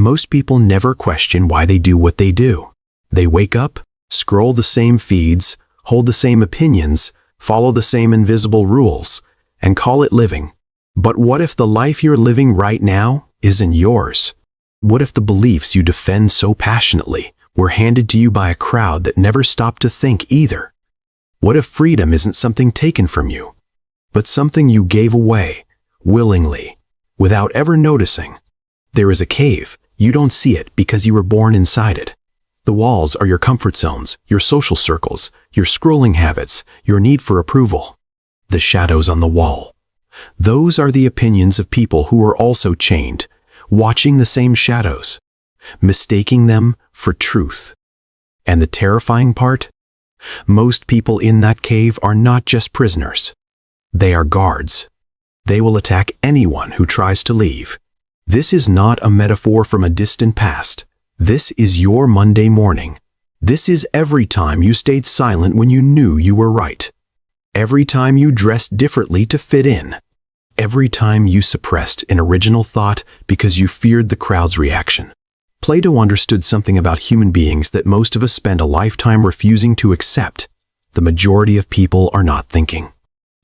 Most people never question why they do what they do. They wake up, scroll the same feeds, hold the same opinions, follow the same invisible rules, and call it living. But what if the life you're living right now isn't yours? What if the beliefs you defend so passionately were handed to you by a crowd that never stopped to think either? What if freedom isn't something taken from you, but something you gave away, willingly, without ever noticing? There is a cave. You don't see it because you were born inside it. The walls are your comfort zones, your social circles, your scrolling habits, your need for approval. The shadows on the wall. Those are the opinions of people who are also chained, watching the same shadows, mistaking them for truth. And the terrifying part? Most people in that cave are not just prisoners. They are guards. They will attack anyone who tries to leave. This is not a metaphor from a distant past. This is your Monday morning. This is every time you stayed silent when you knew you were right. Every time you dressed differently to fit in. Every time you suppressed an original thought because you feared the crowd's reaction. Plato understood something about human beings that most of us spend a lifetime refusing to accept. The majority of people are not thinking.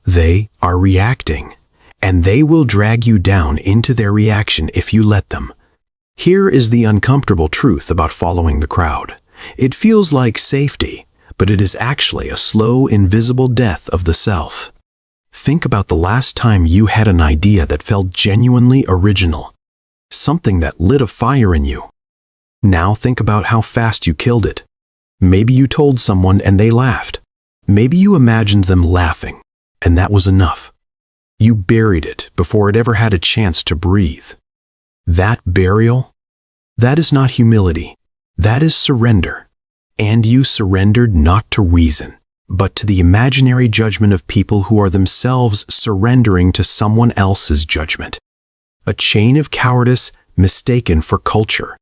They are reacting. And they will drag you down into their reaction if you let them. Here is the uncomfortable truth about following the crowd. It feels like safety, but it is actually a slow, invisible death of the self. Think about the last time you had an idea that felt genuinely original, something that lit a fire in you. Now think about how fast you killed it. Maybe you told someone and they laughed. Maybe you imagined them laughing, and that was enough. You buried it before it ever had a chance to breathe. That burial? That is not humility. That is surrender. And you surrendered not to reason, but to the imaginary judgment of people who are themselves surrendering to someone else's judgment. A chain of cowardice mistaken for culture.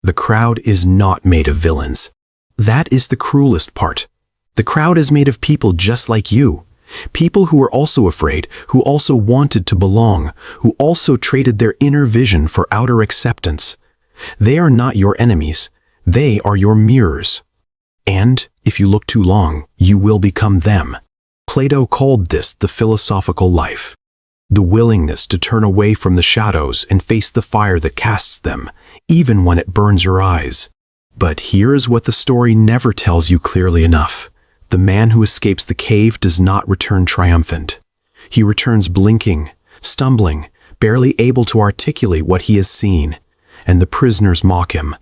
The crowd is not made of villains. That is the cruelest part. The crowd is made of people just like you. People who were also afraid, who also wanted to belong, who also traded their inner vision for outer acceptance. They are not your enemies. They are your mirrors. And, if you look too long, you will become them. Plato called this the philosophical life. The willingness to turn away from the shadows and face the fire that casts them, even when it burns your eyes. But here is what the story never tells you clearly enough. The man who escapes the cave does not return triumphant. He returns blinking, stumbling, barely able to articulate what he has seen, and the prisoners mock him.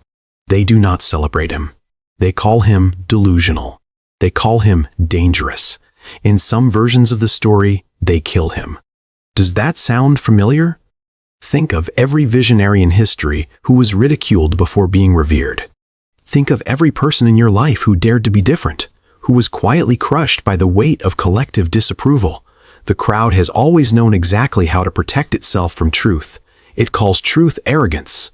They do not celebrate him. They call him delusional. They call him dangerous. In some versions of the story, they kill him. Does that sound familiar? Think of every visionary in history who was ridiculed before being revered. Think of every person in your life who dared to be different, who was quietly crushed by the weight of collective disapproval. The crowd has always known exactly how to protect itself from truth. It calls truth arrogance.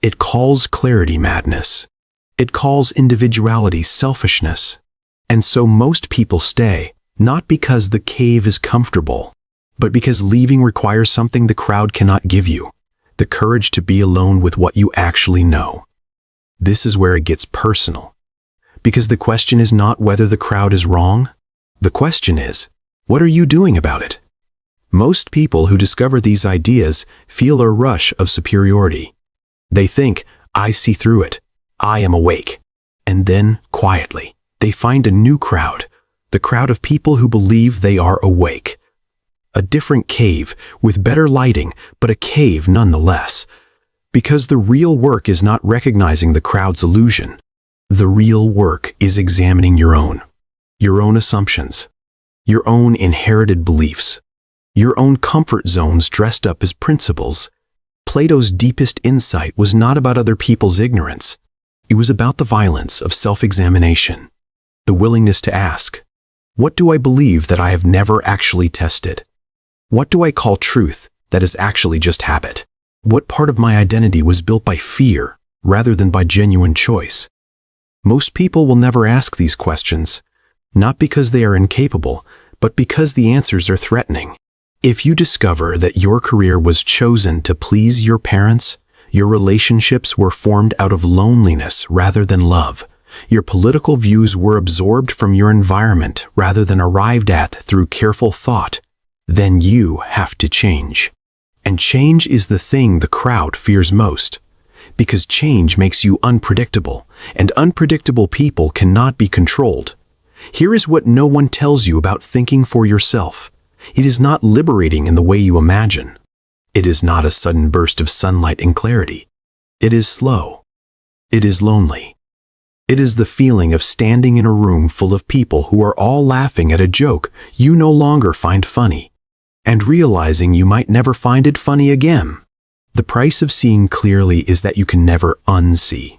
It calls clarity madness. It calls individuality selfishness. And so most people stay, not because the cave is comfortable, but because leaving requires something the crowd cannot give you, the courage to be alone with what you actually know. This is where it gets personal. Because the question is not whether the crowd is wrong. The question is, what are you doing about it? Most people who discover these ideas feel a rush of superiority. They think, I see through it. I am awake. And then, quietly, they find a new crowd, the crowd of people who believe they are awake. A different cave, with better lighting, but a cave nonetheless. Because the real work is not recognizing the crowd's illusion. The real work is examining your own assumptions, your own inherited beliefs, your own comfort zones dressed up as principles. Plato's deepest insight was not about other people's ignorance. It was about the violence of self-examination, the willingness to ask, what do I believe that I have never actually tested? What do I call truth that is actually just habit? What part of my identity was built by fear rather than by genuine choice? Most people will never ask these questions, not because they are incapable, but because the answers are threatening. If you discover that your career was chosen to please your parents, Your relationships were formed out of loneliness rather than love. Your political views were absorbed from your environment rather than arrived at through careful thought. Then you have to change. And change is the thing the crowd fears most. Because change makes you unpredictable, and unpredictable people cannot be controlled. Here is what no one tells you about thinking for yourself. It is not liberating in the way you imagine. It is not a sudden burst of sunlight and clarity. It is slow. It is lonely. It is the feeling of standing in a room full of people who are all laughing at a joke you no longer find funny, and realizing you might never find it funny again. The price of seeing clearly is that you can never unsee.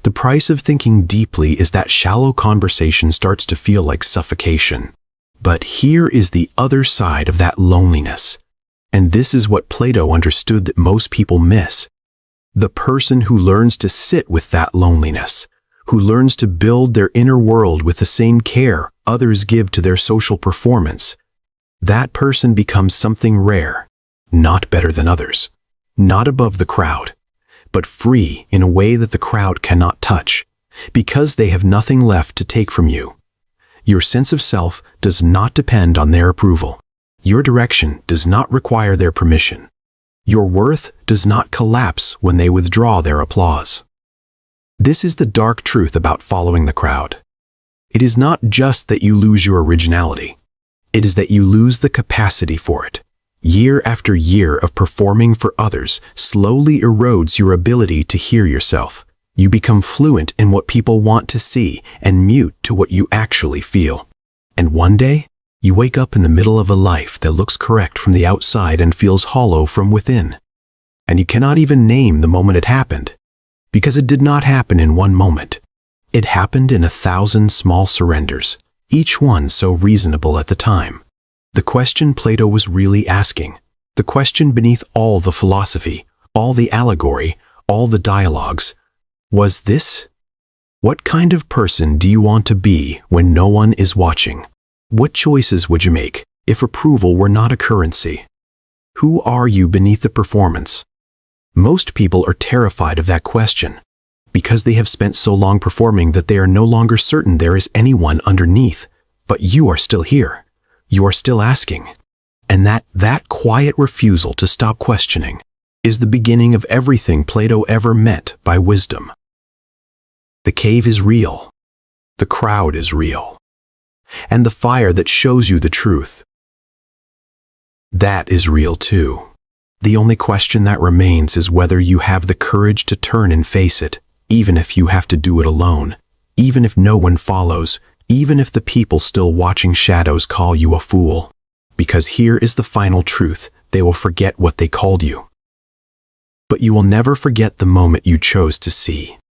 The price of thinking deeply is that shallow conversation starts to feel like suffocation. But here is the other side of that loneliness. And this is what Plato understood that most people miss. The person who learns to sit with that loneliness, who learns to build their inner world with the same care others give to their social performance, that person becomes something rare, not better than others, not above the crowd, but free in a way that the crowd cannot touch, because they have nothing left to take from you. Your sense of self does not depend on their approval. Your direction does not require their permission. Your worth does not collapse when they withdraw their applause. This is the dark truth about following the crowd. It is not just that you lose your originality. It is that you lose the capacity for it. Year after year of performing for others slowly erodes your ability to hear yourself. You become fluent in what people want to see and mute to what you actually feel. And one day, you wake up in the middle of a life that looks correct from the outside and feels hollow from within. And you cannot even name the moment it happened, because it did not happen in one moment. It happened in 1,000 small surrenders, each one so reasonable at the time. The question Plato was really asking, the question beneath all the philosophy, all the allegory, all the dialogues, was this: what kind of person do you want to be when no one is watching? What choices would you make if approval were not a currency? Who are you beneath the performance? Most people are terrified of that question, because they have spent so long performing that they are no longer certain there is anyone underneath. But you are still here. You are still asking. And that quiet refusal to stop questioning is the beginning of everything Plato ever meant by wisdom. The cave is real. The crowd is real. And the fire that shows you the truth, that is real too. The only question that remains is whether you have the courage to turn and face it, even if you have to do it alone, even if no one follows, even if the people still watching shadows call you a fool. Because here is the final truth: they will forget what they called you. But you will never forget the moment you chose to see.